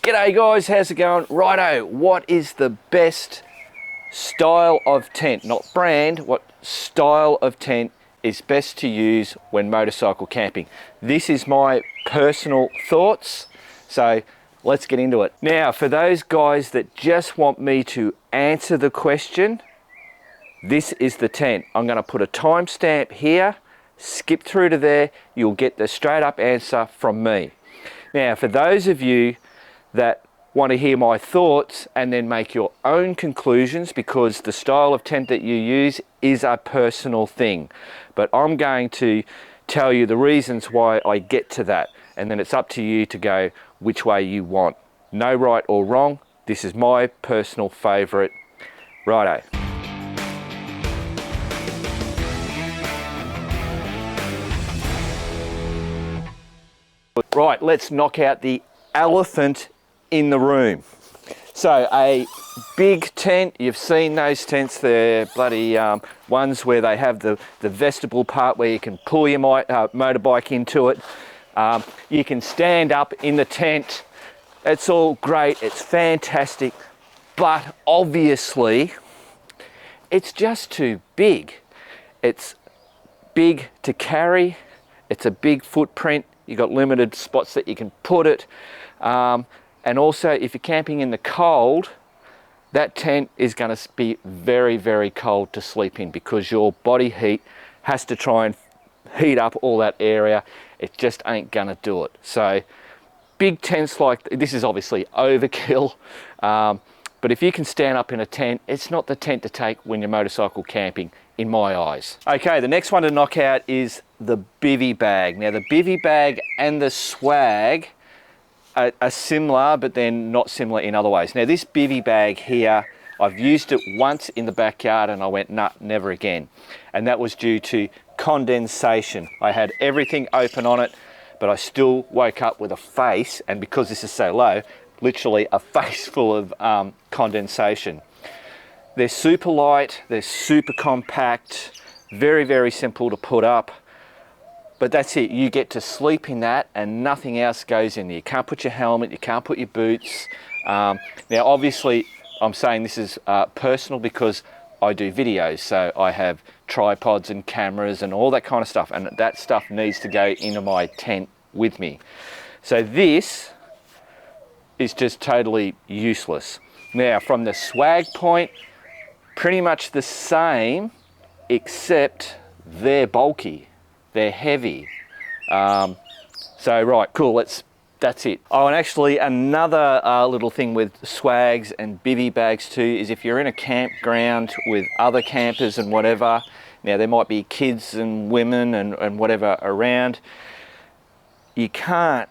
G'day guys, how's it going? Righto, what is the best style of tent, not brand, what style of tent is best to use when motorcycle camping? This is my personal thoughts, so let's get into it. Now, for those guys that just want me to answer the question, this is the tent. I'm going to put a timestamp here, skip through to there, you'll get the straight up answer from me. Now, for those of you that want to hear my thoughts and then make your own conclusions, because the style of tent that you use is a personal thing, but I'm going to tell you the reasons why I get to that, and then it's up to you to go which way you want. No right or wrong, this is my personal favourite. Righto. Right, let's knock out the elephant in the room. So a big tent, you've seen those tents, they're bloody ones where they have the vestibule part where you can pull your motorbike into it. You can stand up in the tent. It's all great, it's fantastic, but obviously it's just too big. It's big to carry, it's a big footprint, you've got limited spots that you can put it. And also, if you're camping in the cold, that tent is going to be very, very cold to sleep in because your body heat has to try and heat up all that area. It just ain't going to do it. So big tents like this is obviously overkill, but if you can stand up in a tent, it's not the tent to take when you're motorcycle camping, in my eyes. Okay, the next one to knock out is the bivy bag. Now, the bivy bag and the swag are similar, but then not similar in other ways. Now, this bivy bag here, I've used it once in the backyard and I went, nah, never again. And that was due to condensation. I had everything open on it, but I still woke up with a face, and because this is so low, literally a face full of condensation. They're super light, they're super compact, very, very simple to put up. But that's it, you get to sleep in that and nothing else goes in there. You can't put your helmet, you can't put your boots. Now obviously I'm saying this is personal because I do videos, so I have tripods and cameras and all that kind of stuff, and that stuff needs to go into my tent with me. So this is just totally useless. Now, from the swag point, pretty much the same, except they're bulky. They're heavy. So right, cool, that's it. Oh, and actually another little thing with swags and bivy bags too is if you're in a campground with other campers and whatever, now there might be kids and women and whatever around, you can't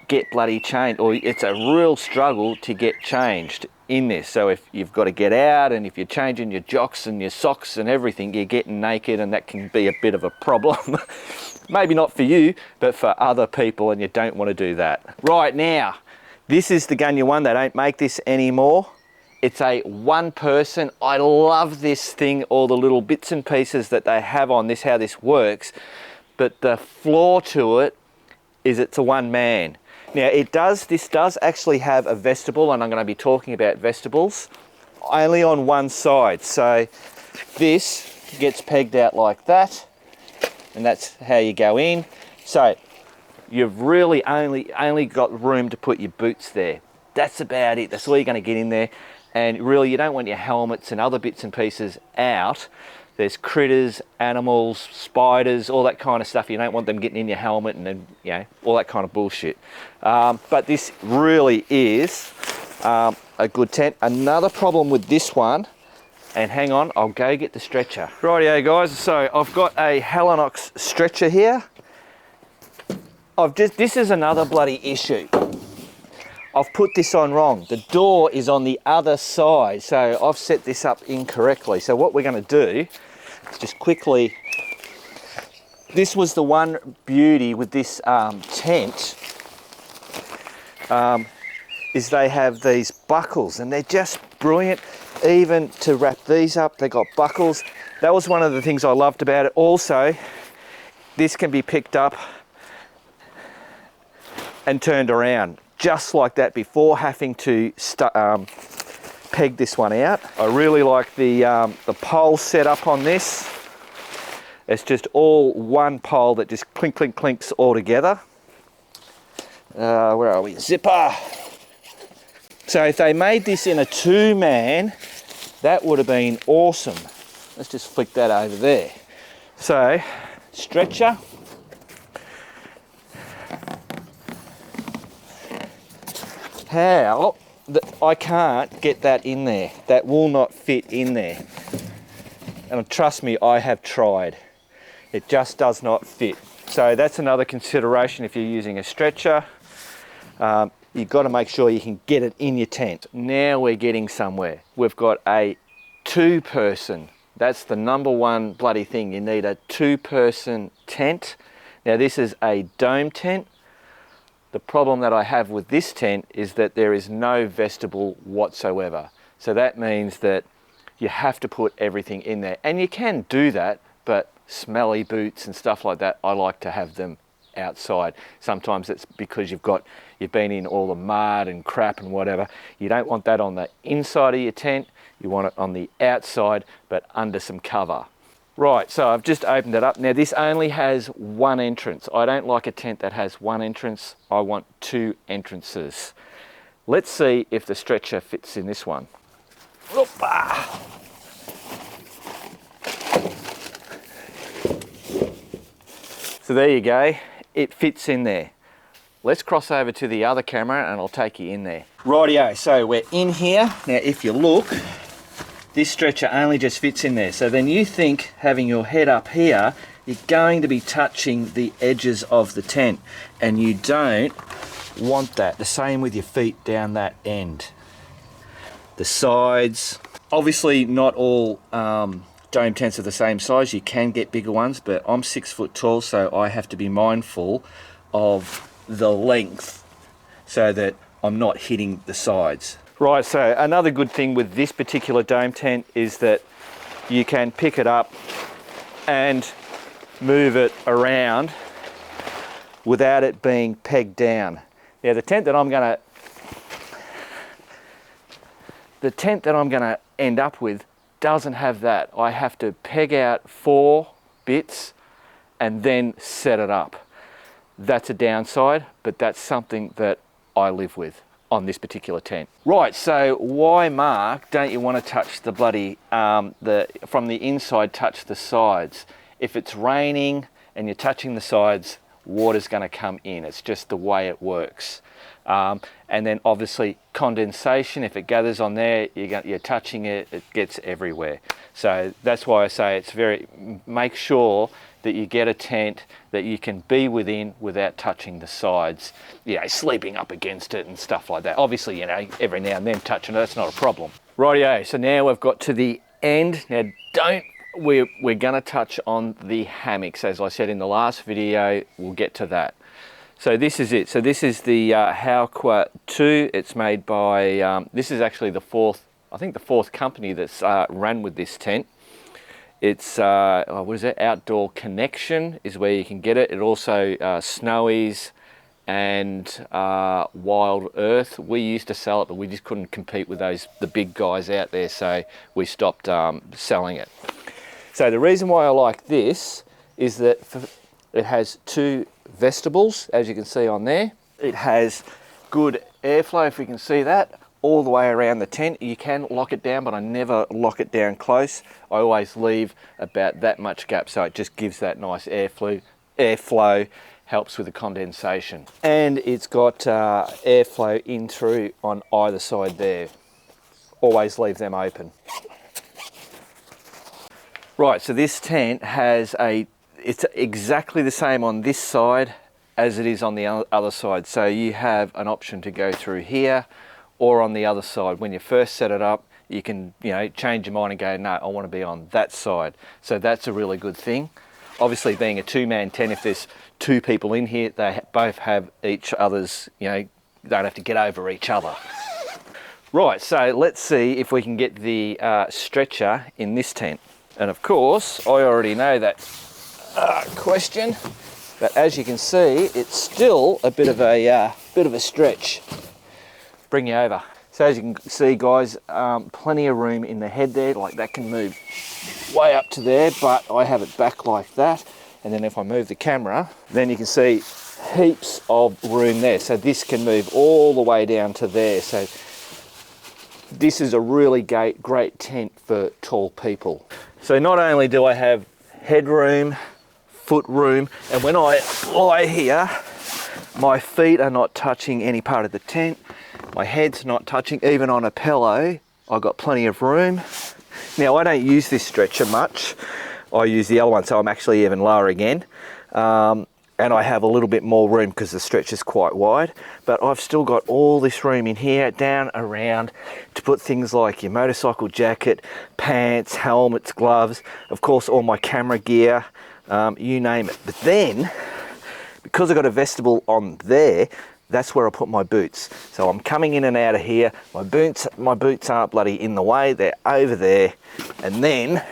get bloody changed, or it's a real struggle to get changed in this. So if you've got to get out and if you're changing your jocks and your socks and everything, you're getting naked, and that can be a bit of a problem. Maybe not for you, but for other people, and you don't want to do that. Right, now, this is the Gunya one. They don't make this anymore. It's a one person. I love this thing, all the little bits and pieces that they have on this, how this works. But the flaw to it is it's a one man. Now this does actually have a vestibule, and I'm going to be talking about vestibules, only on one side. So this gets pegged out like that, and that's how you go in. So you've really only got room to put your boots there. That's about it. That's all you're going to get in there. And really, you don't want your helmets and other bits and pieces out. There's critters, animals, spiders, all that kind of stuff. You don't want them getting in your helmet and then, you know, all that kind of bullshit. But this really is a good tent. Another problem with this one, and hang on, I'll go get the stretcher. Rightio guys, so I've got a Halanox stretcher here. This is another bloody issue. I've put this on wrong. The door is on the other side, so I've set this up incorrectly. So what we're going to do is just quickly, this was the one beauty with this tent, is they have these buckles, and they're just brilliant. Even to wrap these up, they got buckles. That was one of the things I loved about it. Also, this can be picked up and turned around. just like that before having to peg this one out. I really like the pole setup on this. It's just all one pole that just clink, clink, clinks all together. Where are we? Zipper. So if they made this in a 2-man, that would have been awesome. Let's just flick that over there. So, stretcher. How? I can't get that in there. That will not fit in there. And trust me, I have tried. It just does not fit. So that's another consideration if you're using a stretcher. You've got to make sure you can get it in your tent. Now we're getting somewhere. We've got a 2-person. That's the number one bloody thing. You need a 2-person tent. Now this is a dome tent. The problem that I have with this tent is that there is no vestibule whatsoever. So that means that you have to put everything in there. And you can do that, but smelly boots and stuff like that, I like to have them outside. Sometimes it's because you've been in all the mud and crap and whatever. You don't want that on the inside of your tent. You want it on the outside, but under some cover. Right, so I've just opened it up. Now this only has one entrance. I don't like a tent that has one entrance. I want 2 entrances. Let's see if the stretcher fits in this one. Opa. So there you go, it fits in there. Let's cross over to the other camera and I'll take you in there. Rightio, so we're in here. Now if you look, this stretcher only just fits in there. So then you think having your head up here, you're going to be touching the edges of the tent, and you don't want that. The same with your feet down that end. The sides, obviously not all dome tents are the same size. You can get bigger ones, but I'm 6 foot tall, so I have to be mindful of the length so that I'm not hitting the sides. Right, so another good thing with this particular dome tent is that you can pick it up and move it around without it being pegged down. Now the tent that I'm gonna end up with doesn't have that. I have to peg out 4 bits and then set it up. That's a downside, but that's something that I live with on this particular tent. Right, so why, Mark, don't you want to touch the bloody, from the inside, touch the sides? If it's raining and you're touching the sides, water's going to come in. It's just the way it works. And then obviously condensation, if it gathers on there, you're touching it, it gets everywhere. So that's why I say make sure that you get a tent that you can be within without touching the sides, sleeping up against it and stuff like that. Obviously, every now and then touching it, that's not a problem. Rightio, so now we've got to the end. Now we're gonna touch on the hammocks. As I said in the last video, we'll get to that. So this is it. So this is the Howqua 2. It's made by, this is actually the fourth company that's run with this tent. It's, what is it? Outdoor Connection is where you can get it. It also, Snowies and Wild Earth. We used to sell it, but we just couldn't compete with the big guys out there, so we stopped selling it. So the reason why I like this is that it has 2 vestibules, as you can see on there. It has good airflow, if you can see that, all the way around the tent. You can lock it down, but I never lock it down close. I always leave about that much gap, so it just gives that nice airflow, helps with the condensation. And it's got airflow in through on either side there. Always leave them open. Right, so this tent has it's exactly the same on this side as it is on the other side. So you have an option to go through here or on the other side. When you first set it up, you can change your mind and go, no, I want to be on that side. So that's a really good thing. Obviously, being a 2-man tent, if there's 2 people in here, they both have each other's, don't have to get over each other. Right, so let's see if we can get the stretcher in this tent. And of course, I already know that question, but as you can see, it's still a bit of bit of a stretch. Bring you over. So as you can see, guys, plenty of room in the head there. Like that can move way up to there, but I have it back like that. And then if I move the camera, then you can see heaps of room there. So this can move all the way down to there. So this is a really great tent for tall people. So not only do I have headroom, foot room, and when I lie here, my feet are not touching any part of the tent. My head's not touching, even on a pillow. I've got plenty of room. Now I don't use this stretcher much. I use the other one, so I'm actually even lower again. And I have a little bit more room because the stretch is quite wide, but I've still got all this room in here, down around, to put things like your motorcycle jacket, pants, helmets, gloves, of course all my camera gear, you name it. But then, because I've got a vestibule on there, that's where I put my boots. So I'm coming in and out of here, my boots aren't bloody in the way, they're over there, and then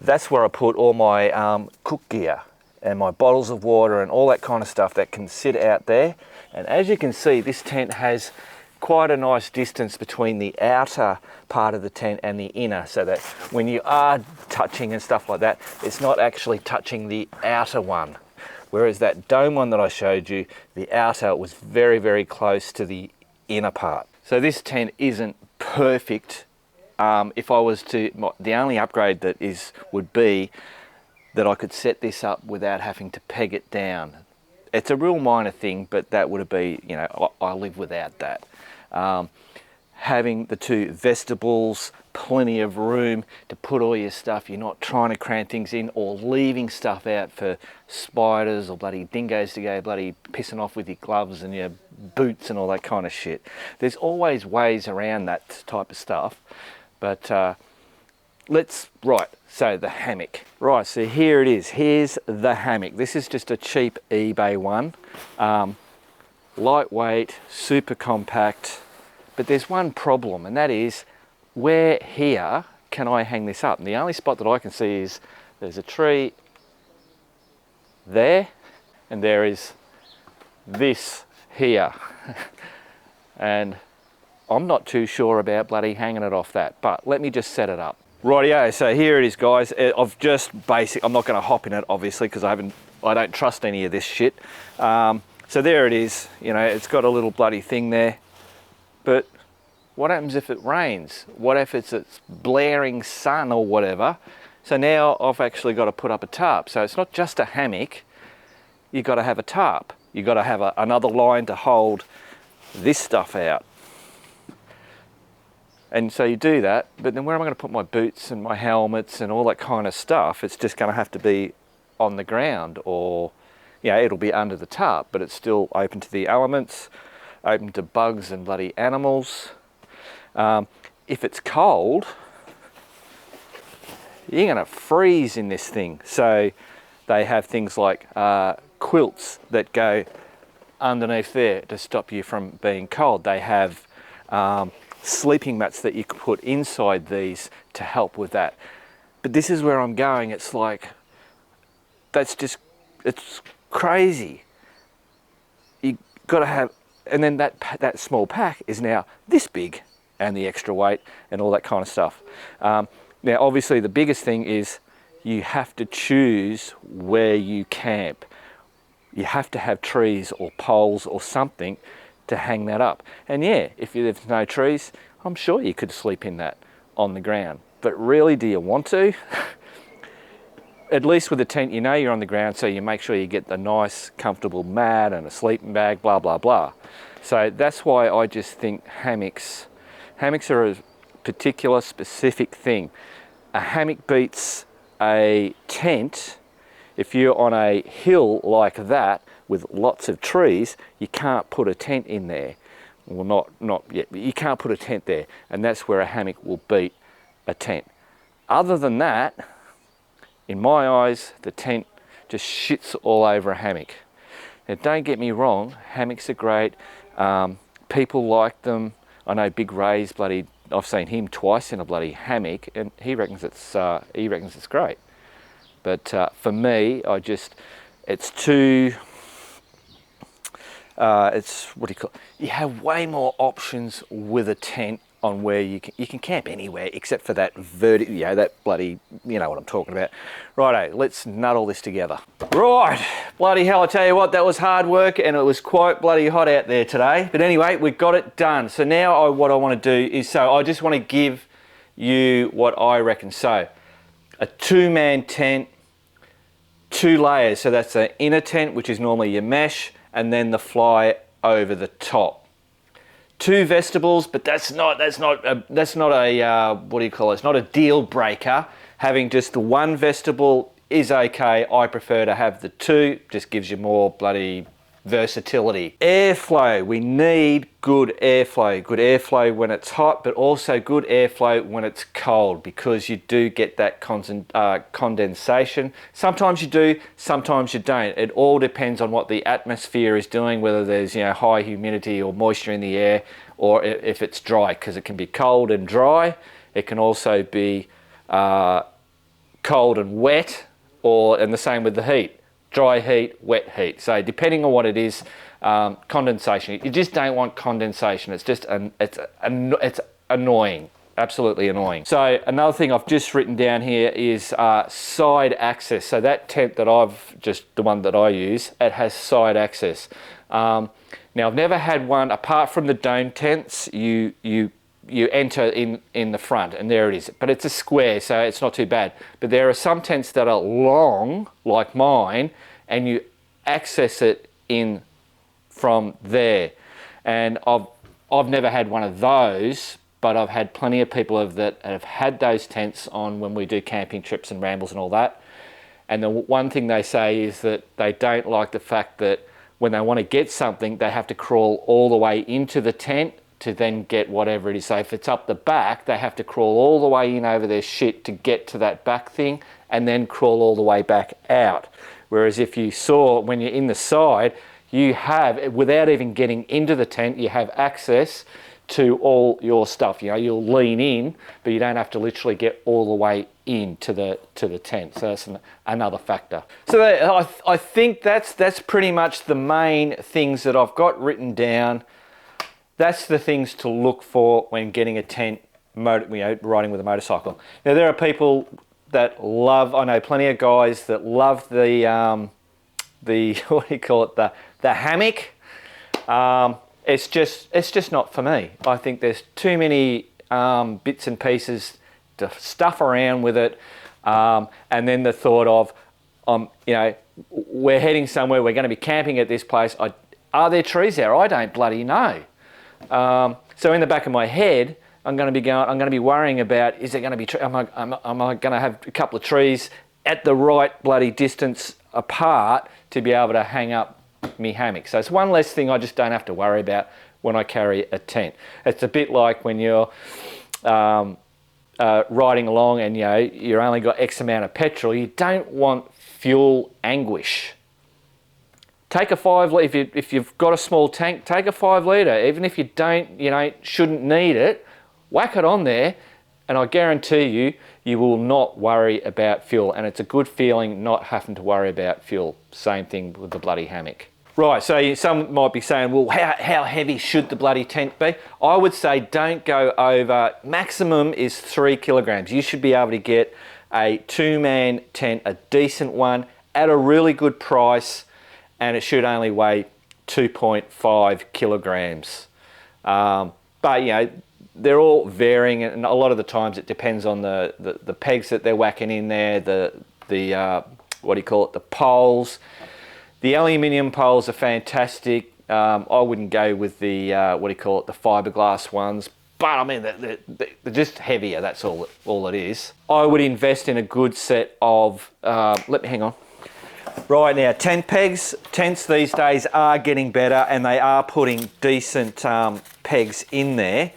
that's where I put all my cook gear and my bottles of water and all that kind of stuff that can sit out there. And as you can see, this tent has quite a nice distance between the outer part of the tent and the inner, so that when you are touching and stuff like that, it's not actually touching the outer one. Whereas that dome one that I showed you, the outer was very, very close to the inner part. So this tent isn't perfect. If I was to, the only upgrade that would be that I could set this up without having to peg it down. It's a real minor thing, but that would be, you know, I live without that. Having the two vestibules, plenty of room to put all your stuff. You're not trying to cram things in or leaving stuff out for spiders or bloody dingoes to go bloody pissing off with your gloves and your boots and all that kind of shit. There's always ways around that type of stuff. But so the hammock. Right, so here it is. Here's the hammock. This is just a cheap eBay one. Lightweight, super compact. But there's one problem, and that is, where here can I hang this up? And the only spot that I can see is there's a tree there, and there is this here. And I'm not too sure about bloody hanging it off that, but let me just set it up. Rightio, so here it is, guys. I'm not going to hop in it, obviously, because I don't trust any of this shit. So there it is. You know, it's got a little bloody thing there. But what happens if it rains? What if it's blaring sun or whatever? So now I've actually got to put up a tarp. So it's not just a hammock. You've got to have a tarp. You've got to have another line to hold this stuff out. And so you do that, but then where am I going to put my boots and my helmets and all that kind of stuff? It's just going to have to be on the ground, or, you know, it'll be under the tarp, but it's still open to the elements, open to bugs and bloody animals. If it's cold, you're going to freeze in this thing. So they have things like quilts that go underneath there to stop you from being cold. They have sleeping mats that you can put inside these to help with that. But this is where I'm going. It's like, it's crazy. You got to have, and then that small pack is now this big, and the extra weight and all that kind of stuff. Now obviously the biggest thing is you have to choose where you camp. You have to have trees or poles or something to hang that up. And yeah, if there's no trees, I'm sure you could sleep in that on the ground. But really, do you want to? At least with a tent, you know you're on the ground, so you make sure you get the nice, comfortable mat and a sleeping bag, blah, blah, blah. So that's why I just think hammocks are a particular, specific thing. A hammock beats a tent. If you're on a hill like that, with lots of trees, you can't put a tent in there. Well, not yet, but you can't put a tent there, and that's where a hammock will beat a tent. Other than that, in my eyes, the tent just shits all over a hammock. Now, don't get me wrong, hammocks are great. People like them. I know Big Ray's I've seen him twice in a bloody hammock, and he reckons it's great. But for me, It's too, it's, what do you call it? You have way more options with a tent on where you can camp anywhere except for that that bloody, you know what I'm talking about. Righto, let's nut all this together. Right, bloody hell, I tell you what, that was hard work and it was quite bloody hot out there today. But anyway, we got it done. So now what I want to do is, I just want to give you what I reckon. So a 2-man tent, 2 layers. So that's the inner tent, which is normally your mesh, and then the fly over the top. 2 vestibles, but that's not a what do you call it? It's not a deal breaker. Having just the 1 vestibule is okay. I prefer to have the 2. Just gives you more bloody versatility. Airflow. We need good airflow. Good airflow when it's hot, but also good airflow when it's cold, because you do get that condensation. Sometimes you do, sometimes you don't. It all depends on what the atmosphere is doing, whether there's high humidity or moisture in the air, or if it's dry, because it can be cold and dry. It can also be cold and wet, and the same with the heat. Dry heat, wet heat. So depending on what it is, condensation. You just don't want condensation. It's just it's annoying, absolutely annoying. So another thing I've just written down here is side access. So that tent that the one that I use, it has side access. Now I've never had one apart from the dome tents. You enter in the front, and there it is. But it's a square, so it's not too bad. But there are some tents that are long, like mine, and you access it in from there. And I've never had one of those, but I've had plenty of people that have had those tents on when we do camping trips and rambles and all that. And the one thing they say is that they don't like the fact that when they want to get something, they have to crawl all the way into the tent to then get whatever it is. So if it's up the back, they have to crawl all the way in over their shit to get to that back thing, and then crawl all the way back out. Whereas if you saw, when you're in the side, you have, without even getting into the tent, you have access to all your stuff. You'll lean in, but you don't have to literally get all the way into the tent. So that's another factor. So I think that's pretty much the main things that I've got written down. That's the things to look for when getting a tent, riding with a motorcycle. Now there are people that love, I know plenty of guys that love the what do you call it, the hammock. It's just not for me. I think there's too many bits and pieces to stuff around with it, and then the thought of, we're heading somewhere, we're going to be camping at this place. Are there trees there? I don't bloody know. So in the back of my head, I'm going to be worrying about, is there going to be, am I going to have a couple of trees at the right bloody distance apart to be able to hang up me hammock? So it's one less thing I just don't have to worry about when I carry a tent. It's a bit like when you're riding along and you're only got X amount of petrol. You don't want fuel anguish. Take a 5 litre, if you've got a small tank, take a 5 litre. Even if you shouldn't need it, whack it on there, and I guarantee you, you will not worry about fuel. And it's a good feeling not having to worry about fuel. Same thing with the bloody hammock. Right, so some might be saying, well, how heavy should the bloody tent be? I would say don't go over, maximum is 3 kilograms. You should be able to get a 2-man tent, a decent one, at a really good price, and it should only weigh 2.5 kilograms. But they're all varying, and a lot of the times it depends on the pegs that they're whacking in there, the what do you call it, the poles. The aluminium poles are fantastic. I wouldn't go with the what do you call it, the fiberglass ones, but I mean they're just heavier. That's all it is. I would invest in a good set of. Let me hang on. Right now, tent pegs. Tents these days are getting better, and they are putting decent pegs in there.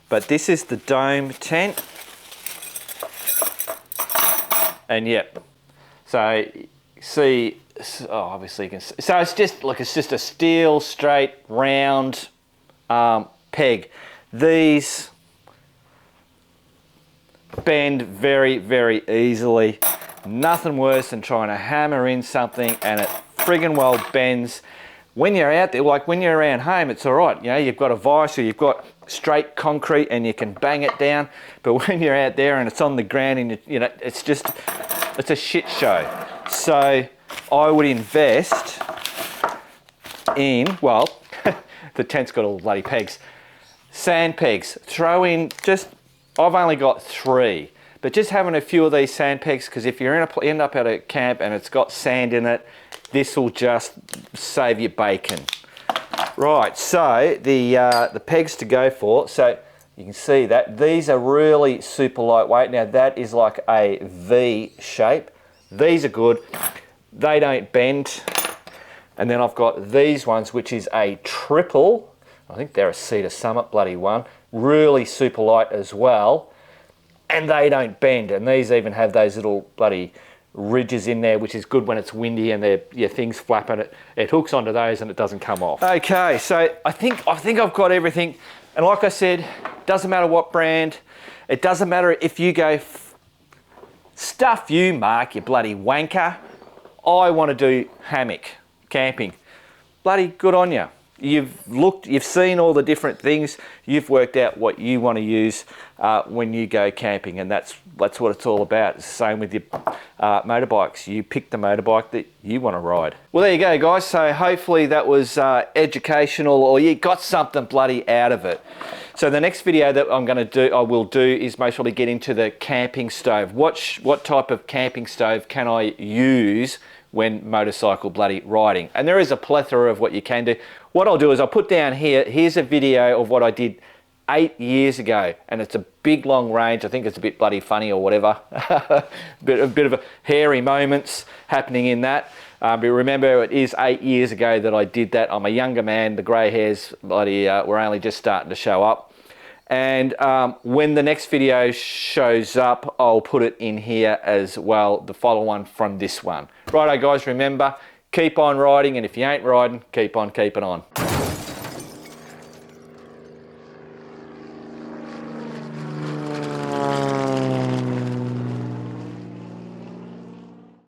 But this is the dome tent, and yep. So see, obviously you can see. So it's just a steel, straight, round peg. These bend very, very easily. Nothing worse than trying to hammer in something and it friggin' well bends. When you're out there, like when you're around home, it's all right. You know, you've got a vise or you've got straight concrete and you can bang it down. But when you're out there and it's on the ground and you know, it's a shit show. So I would invest in, well, the tent's got all the bloody pegs. Sand pegs. Throw in just, I've only got 3. But just having a few of these sand pegs, because if you end up at a camp and it's got sand in it, this will just save you bacon. Right, so the pegs to go for, so you can see that these are really super lightweight. Now that is like a V shape. These are good. They don't bend. And then I've got these ones, which is a triple. I think they're a Cedar Summit bloody one. Really super light as well. And they don't bend. And these even have those little bloody ridges in there, which is good when it's windy and your things flapping. It hooks onto those and it doesn't come off. Okay, so I think I've got everything. And like I said, doesn't matter what brand. It doesn't matter if you go, stuff you, Mark, you bloody wanker. I want to do hammock camping. Bloody good on you. You've seen all the different things. You've worked out what you want to use when you go camping, and that's what it's all about. It's the same with your motorbikes. You pick the motorbike that you want to ride. Well, there you go, guys. So hopefully that was educational, or you got something bloody out of it. So the next video that I will do is most probably get into the camping stove. What type of camping stove can I use when motorcycle bloody riding? And there is a plethora of what you can do. What I'll do is I'll put down here's a video of what I did 8 years ago, and it's a big long range. I think it's a bit bloody funny or whatever. a bit of a hairy moments happening in that. But remember, it is 8 years ago that I did that. I'm a younger man. The grey hairs bloody were only just starting to show up. And when the next video shows up, I'll put it in here as well, the follow-on from this one. Righto, guys, remember, keep on riding, and if you ain't riding, keep on keeping on.